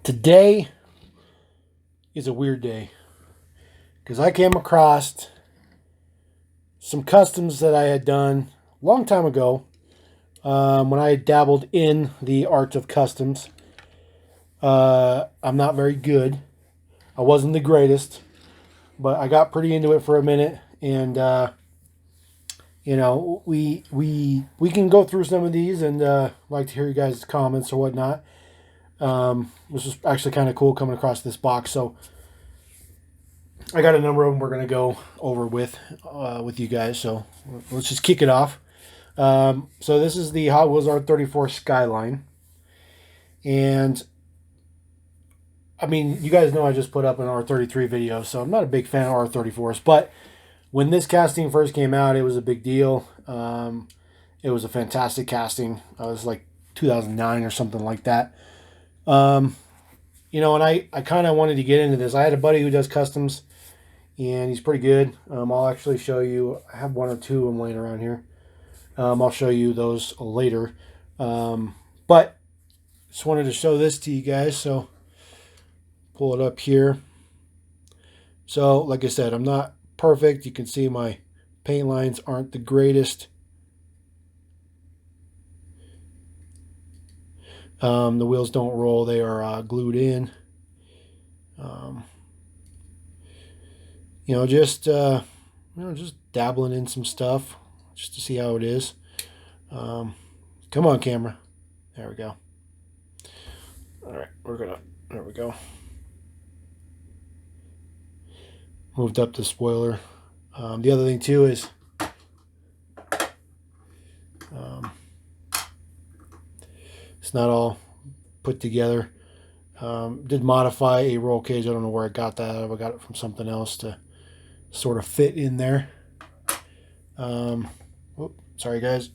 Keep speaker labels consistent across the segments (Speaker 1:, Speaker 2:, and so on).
Speaker 1: Today is a weird day because I came across some customs that I had done a long time ago when I had dabbled in the art of customs. I'm not very good. I wasn't the greatest, but I got pretty into it for a minute, and we can go through some of these, and like to hear you guys' comments or whatnot. This was actually kind of cool coming across this box, so I got a number of them we're going to go over with you guys, so let's just kick it off. So this is the Hot Wheels R34 Skyline, and I mean, you guys know I just put up an R33 video, so I'm not a big fan of R34s, but when this casting first came out, it was a big deal. It was a fantastic casting. It was like 2009 or something like that. And I kind of wanted to get into this. I had a buddy who does customs, and he's pretty good. I'll actually show you. I have one or two of them laying around here. I'll show you those later. But just wanted to show this to you guys, so pull it up here. So, like I said, I'm not perfect. You can see my paint lines aren't the greatest. The wheels don't roll. They are glued in. Just dabbling in some stuff just to see how it is. Come on, camera. There we go. All right, there we go. Moved up the spoiler. The other thing too is it's not all put together. Did modify a roll cage. I don't know where I got that out of. I got it from something else to sort of fit in there. Sorry guys.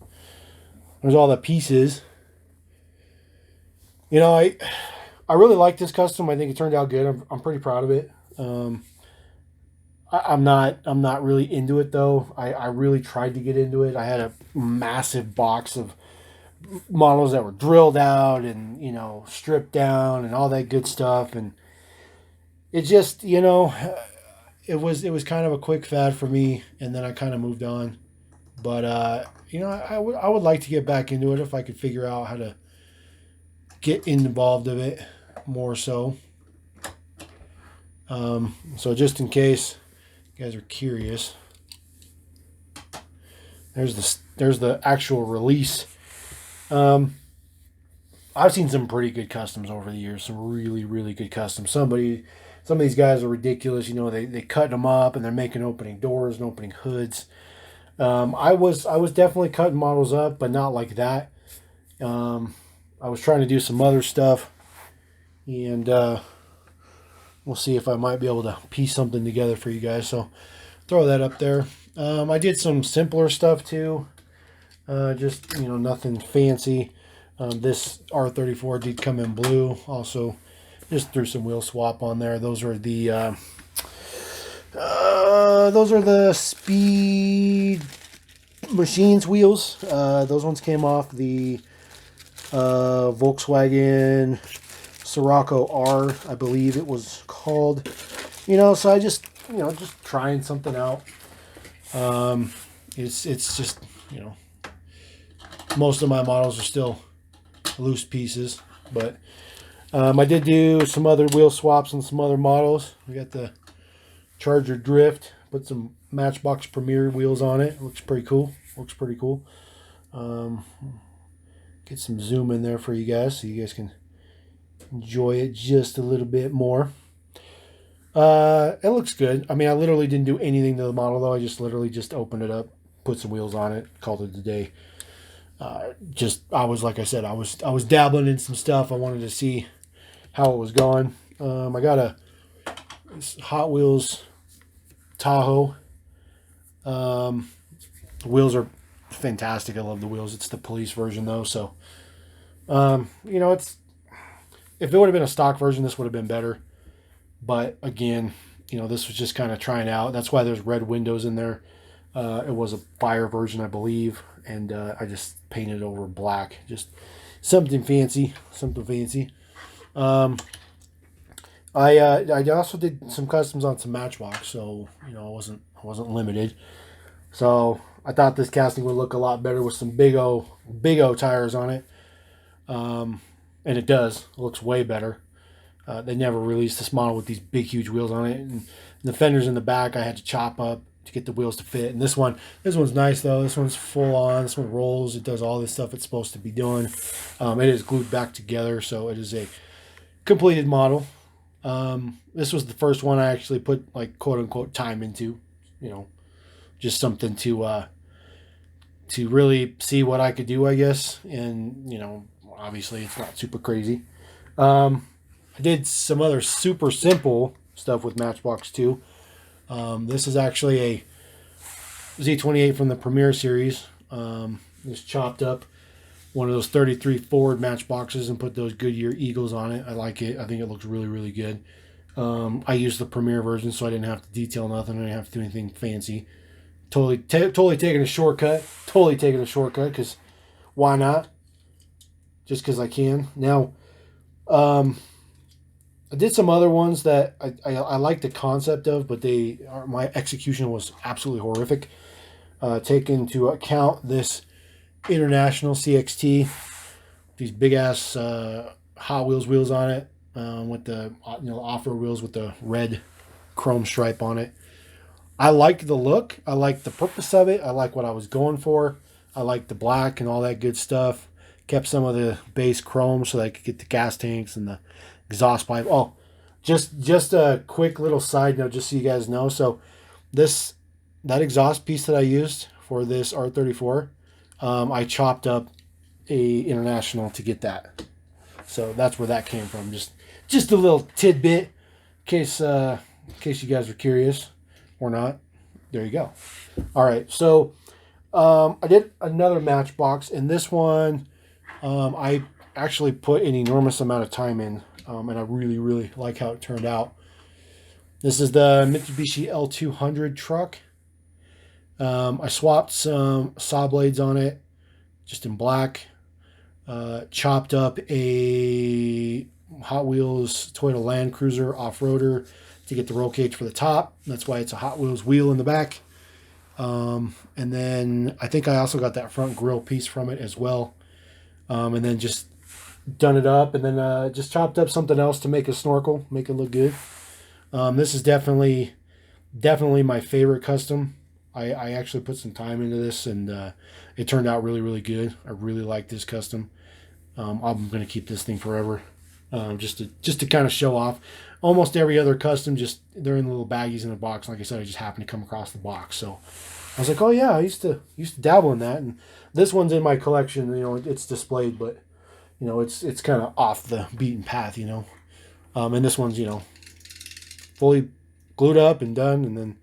Speaker 1: There's all the pieces. I really like this custom. I think it turned out good. I'm pretty proud of it. I'm not really into it though. I really tried to get into it. I had a massive box of models that were drilled out and stripped down and all that good stuff, and it just it was kind of a quick fad for me, and then I kind of moved on. But I would like to get back into it if I could figure out how to get involved of it more so. So just in case you guys are curious, there's the actual release. I've seen some pretty good customs over the years, some really, really good customs. Some of these guys are ridiculous. They cut them up and they're making opening doors and opening hoods. I was definitely cutting models up, but not like that. I was trying to do some other stuff, and we'll see if I might be able to piece something together for you guys. So throw that up there. I did some simpler stuff too. Just nothing fancy. This R34 did come in blue. Also, just threw some wheel swap on there. Those are the Speed Machines wheels. Those ones came off the Volkswagen Scirocco R, I believe it was called. So I just trying something out. It's just most of my models are still loose pieces, but I did do some other wheel swaps on some other models. We got the Charger Drift, put some Matchbox Premier wheels on it. Looks pretty cool. Get some zoom in there for you guys so you guys can enjoy it just a little bit more. It looks good. I mean, I literally didn't do anything to the model though. I just literally opened it up, put some wheels on it, called it a day. I was dabbling in some stuff. I wanted to see how it was going. I got a Hot Wheels Tahoe. The wheels are fantastic. I love the wheels. It's the police version though, so it's, if it would have been a stock version, this would have been better. But again, this was just kind of trying out. That's why there's red windows in there. It was a fire version, I believe, and I just painted over black. Just something fancy. I also did some customs on some Matchbox, so I wasn't limited. So I thought this casting would look a lot better with some big O tires on it, and it does. It looks way better. They never released this model with these big, huge wheels on it, and the fenders in the back I had to chop up to get the wheels to fit. And this one's nice though. This one's full on. This one rolls. It does all this stuff it's supposed to be doing. It is glued back together, so it is a completed model. This was the first one I actually put like quote unquote time into. You know, just something to really see what I could do, I guess. And obviously it's not super crazy. I did some other super simple stuff with Matchbox too. This is actually a Z28 from the Premier series. Just chopped up one of those 33 Ford Matchboxes and put those Goodyear Eagles on it. I like it. I think it looks really, really good. I used the Premier version, so I didn't have to detail nothing. I didn't have to do anything fancy. Totally taking a shortcut. Totally taking a shortcut, because why not? Just because I can. Now, I did some other ones that I like the concept of, but my execution was absolutely horrific. Take into account this International CXT, these big ass Hot Wheels wheels on it, with the off-road wheels with the red chrome stripe on it. I like the look. I like the purpose of it. I like what I was going for. I like the black and all that good stuff. Kept some of the base chrome so that I could get the gas tanks and the exhaust pipe. Oh, just a quick little side note, just so you guys know. So that exhaust piece that I used for this R34, I chopped up a International to get that. So that's where that came from. Just a little tidbit, in case you guys are curious or not. There you go. All right, so I did another Matchbox, and this one I actually put an enormous amount of time in, and I really, really like how it turned out. This is the Mitsubishi L200 truck. I swapped some saw blades on it, just in black. Chopped up a Hot Wheels Toyota Land Cruiser off-roader to get the roll cage for the top. That's why it's a Hot Wheels wheel in the back. And then I think I also got that front grille piece from it as well. And then just done it up, and then just chopped up something else to make a snorkel, make it look good. This is definitely my favorite custom. I actually put some time into this, and it turned out really, really good. I really like this custom. I'm going to keep this thing forever, just to kind of show off. Almost every other custom, just they're in little baggies in a box. Like I said, I just happened to come across the box, so I was like, oh yeah, I used to dabble in that, and this one's in my collection. It's displayed, but it's kind of off the beaten path, and this one's fully glued up and done, and then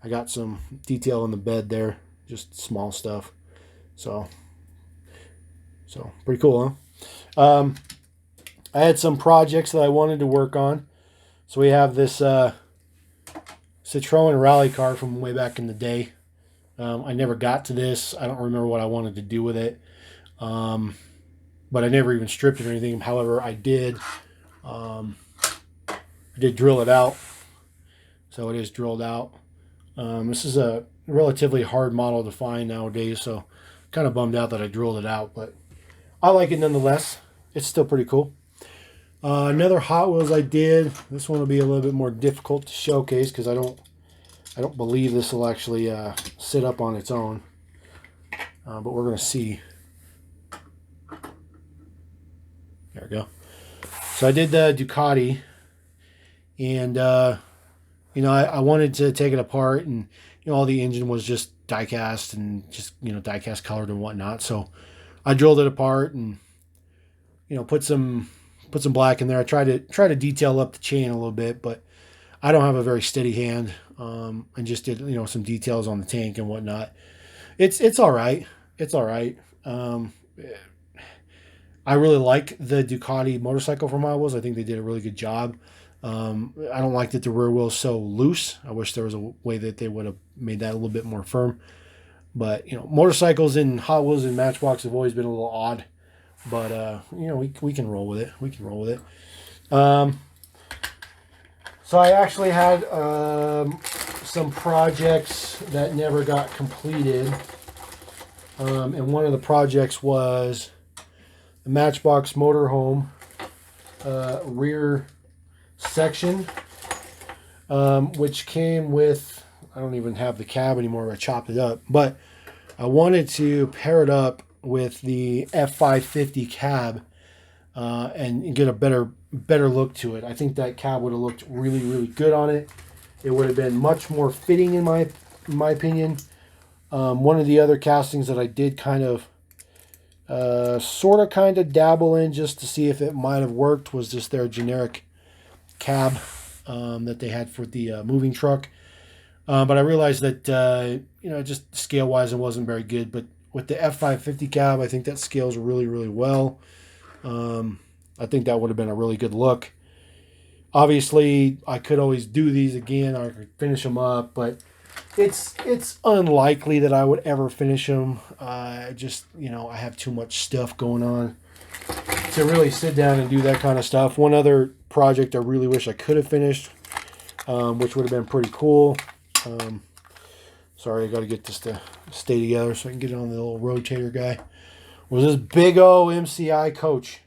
Speaker 1: I got some detail in the bed there, just small stuff. So pretty cool, huh? I had some projects that I wanted to work on. So we have this Citroen Rally Car from way back in the day. I never got to this. I don't remember what I wanted to do with it. But I never even stripped it or anything. However, I did drill it out. So it is drilled out. This is a relatively hard model to find nowadays, so kind of bummed out that I drilled it out, but I like it nonetheless. It's still pretty cool. Another Hot Wheels I did. This one will be a little bit more difficult to showcase because I don't believe this will actually sit up on its own, but we're going to see. There we go. So I did the Ducati, and I wanted to take it apart, and all the engine was just diecast and just diecast colored and whatnot. So I drilled it apart and put some black in there. I tried to detail up the chain a little bit, but I don't have a very steady hand, and just did some details on the tank and whatnot. It's all right. It's all right. I really like the Ducati motorcycle from Hot Wheels. I think they did a really good job. I don't like that the rear wheel's so loose. I wish there was a way that they would have made that a little bit more firm. But motorcycles in Hot Wheels and Matchbox have always been a little odd. But we can roll with it. We can roll with it. So I actually had some projects that never got completed. And one of the projects was the Matchbox motorhome rear section, which came with, I don't even have the cab anymore, I chopped it up, but I wanted to pair it up with the F550 cab and get a better look to it. I think that cab would have looked really, really good on it. It would have been much more fitting in my opinion. One of the other castings that I did kind of dabble in just to see if it might have worked was just their generic cab that they had for the moving truck. But I realized that, just scale-wise, it wasn't very good. But with the F550 cab, I think that scales really, really well. I think that would have been a really good look. Obviously, I could always do these again. I could finish them up, but it's unlikely that I would ever finish them. I have too much stuff going on to really sit down and do that kind of stuff. One other project I really wish I could have finished, which would have been pretty cool. Sorry, I got to get this to stay together so I can get it on the little rotator guy. Was this big O MCI coach.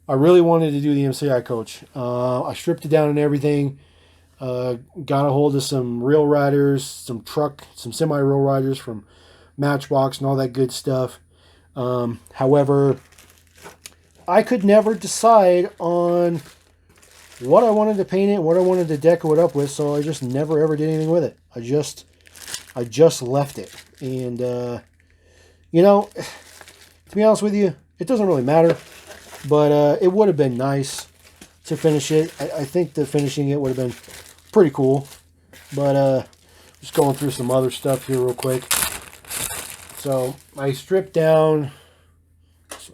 Speaker 1: I really wanted to do the MCI coach. I stripped it down and everything. Got a hold of some rail riders, some semi-rail riders from Matchbox and all that good stuff. However, I could never decide on what I wanted to paint it, what I wanted to deco it up with, so I just never ever did anything with it. I just left it. And, to be honest with you, it doesn't really matter. But it would have been nice to finish it. I think the finishing it would have been pretty cool. But just going through some other stuff here real quick. So I stripped down. This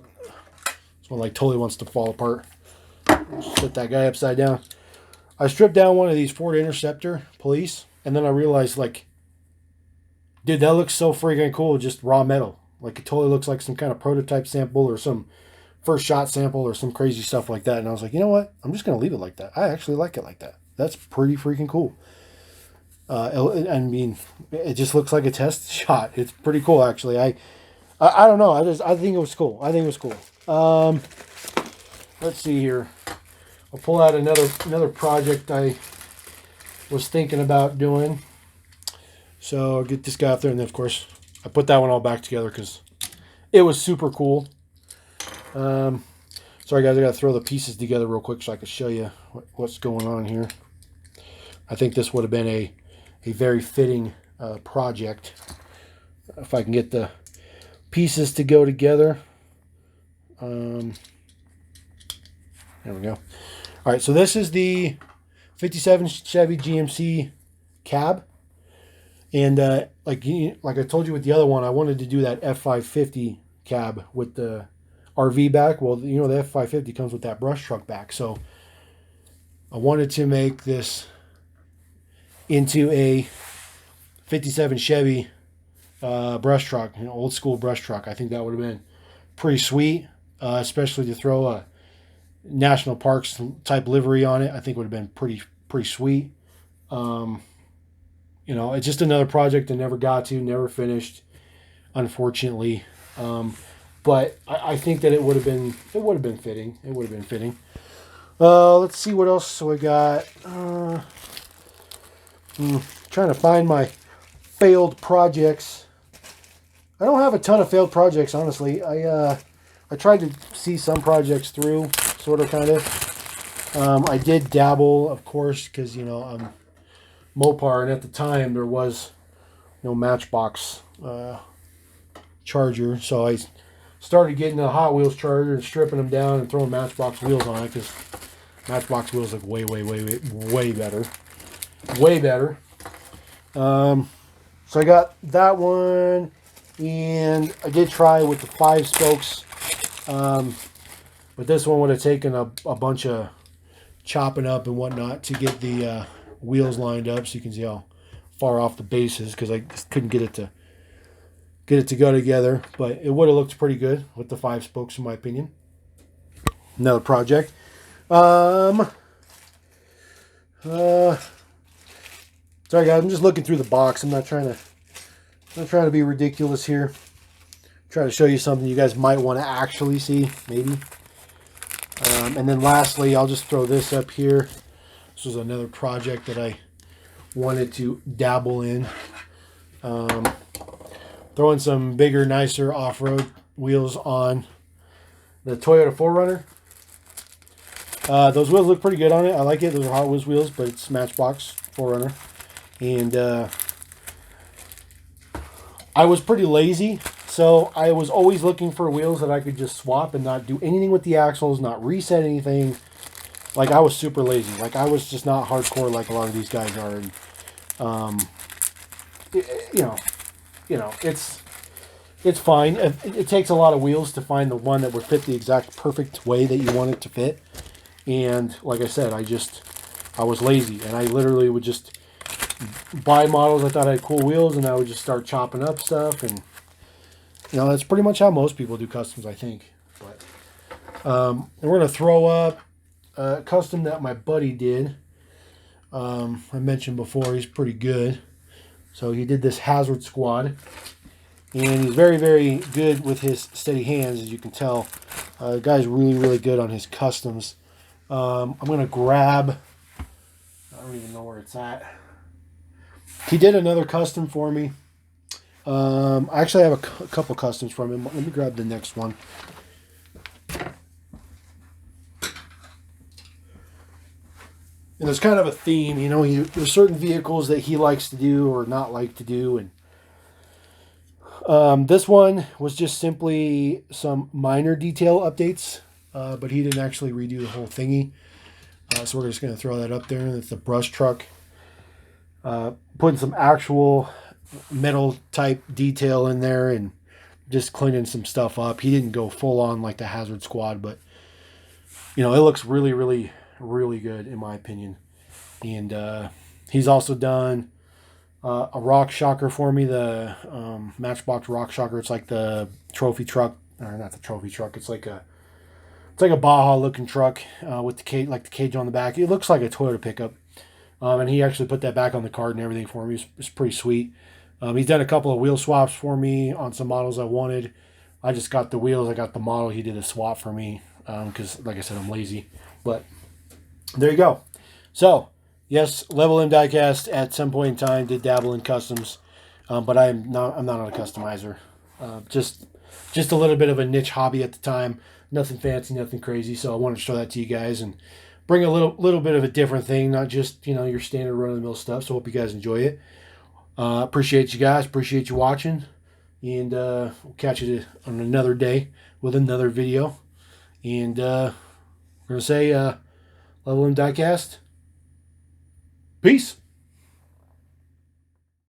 Speaker 1: one like totally wants to fall apart. Set that guy upside down. I stripped down one of these Ford Interceptor police. And then I realized, like, dude, that looks so freaking cool. Just raw metal. Like, it totally looks like some kind of prototype sample or some first shot sample or some crazy stuff like that. And I was like, you know what? I'm just going to leave it like that. I actually like it like that. That's pretty freaking cool. I mean, it just looks like a test shot. It's pretty cool, actually. I don't know. I think it was cool. Let's see here. I'll pull out another project I was thinking about doing. So I'll get this guy up there. And then, of course, I put that one all back together because it was super cool. Sorry guys, I gotta throw the pieces together real quick so I can show you what's going on here. I think this would have been a very fitting project if I can get the pieces to go together. There we go. All right, so this is the 57 Chevy GMC Cab, and like I told you with the other one, I wanted to do that F550 cab with the RV back. Well, the F550 comes with that brush truck back. So I wanted to make this into a 57 Chevy brush truck, old school brush truck. I think that would have been pretty sweet, especially to throw a national parks type livery on it. I think would have been pretty sweet. It's just another project I never finished, unfortunately. But I think that it would have been fitting. It would have been fitting. Let's see what else we got. Trying to find my failed projects. I don't have a ton of failed projects, honestly. I tried to see some projects through, sort of, kind of. I did dabble, of course, because I'm Mopar, and at the time there was no Matchbox charger, so I started getting the Hot Wheels charger and stripping them down and throwing Matchbox wheels on it because Matchbox wheels look way better. Way better. So I got that one, and I did try with the 5 spokes, but this one would have taken a bunch of chopping up and whatnot to get the wheels lined up, so you can see how far off the base is because I just couldn't get it to go together, but it would have looked pretty good with the 5 spokes, in my opinion. Another project. Sorry guys, I'm just looking through the box. I'm not trying to be ridiculous here. Try to show you something you guys might want to actually see, maybe. And then lastly, I'll just throw this up here. This was another project that I wanted to dabble in. Throwing some bigger, nicer off-road wheels on the Toyota 4Runner. Those wheels look pretty good on it. I like it. Those are Hot Wheels wheels, but it's Matchbox 4Runner. And I was pretty lazy, so I was always looking for wheels that I could just swap and not do anything with the axles, not reset anything. Like, I was super lazy. Like, I was just not hardcore like a lot of these guys are. And, it's fine. It takes a lot of wheels to find the one that would fit the exact perfect way that you want it to fit. And like I said, I was lazy, and I literally would just buy models I thought had cool wheels, and I would just start chopping up stuff. And that's pretty much how most people do customs, I think. But and we're gonna throw up a custom that my buddy did. I mentioned before, he's pretty good. So he did this Hazard Squad, and he's very, very good with his steady hands, as you can tell. The guy's really, really good on his customs. I'm going to grab, I don't even know where it's at. He did another custom for me. I actually have a couple customs from him. Let me grab the next one. And there's kind of a theme, there's certain vehicles that he likes to do or not like to do. And this one was just simply some minor detail updates. But he didn't actually redo the whole thingy. So we're just going to throw that up there. It's the brush truck. Putting some actual metal type detail in there and just cleaning some stuff up. He didn't go full on like the Hazard Squad, but it looks really, really, really good in my opinion. And he's also done a rock shocker for me, the Matchbox rock shocker. It's like the trophy truck, or not the trophy truck. It's like a Baja looking truck with the cage on the back. It looks like a Toyota pickup. And he actually put that back on the card and everything for me. It's pretty sweet. He's done a couple of wheel swaps for me on some models I wanted. I just got the wheels. I got the model. He did a swap for me because, like I said, I'm lazy. But there you go. So, yes, Level M Diecast at some point in time did dabble in customs. But I'm not a customizer. Just a little bit of a niche hobby at the time. Nothing fancy, nothing crazy. So I wanted to show that to you guys and bring a little bit of a different thing, not just your standard run-of-the-mill stuff. So hope you guys enjoy it. Appreciate you guys. Appreciate you watching, and we'll catch you on another day with another video. And we're gonna say Level M Diecast. Peace.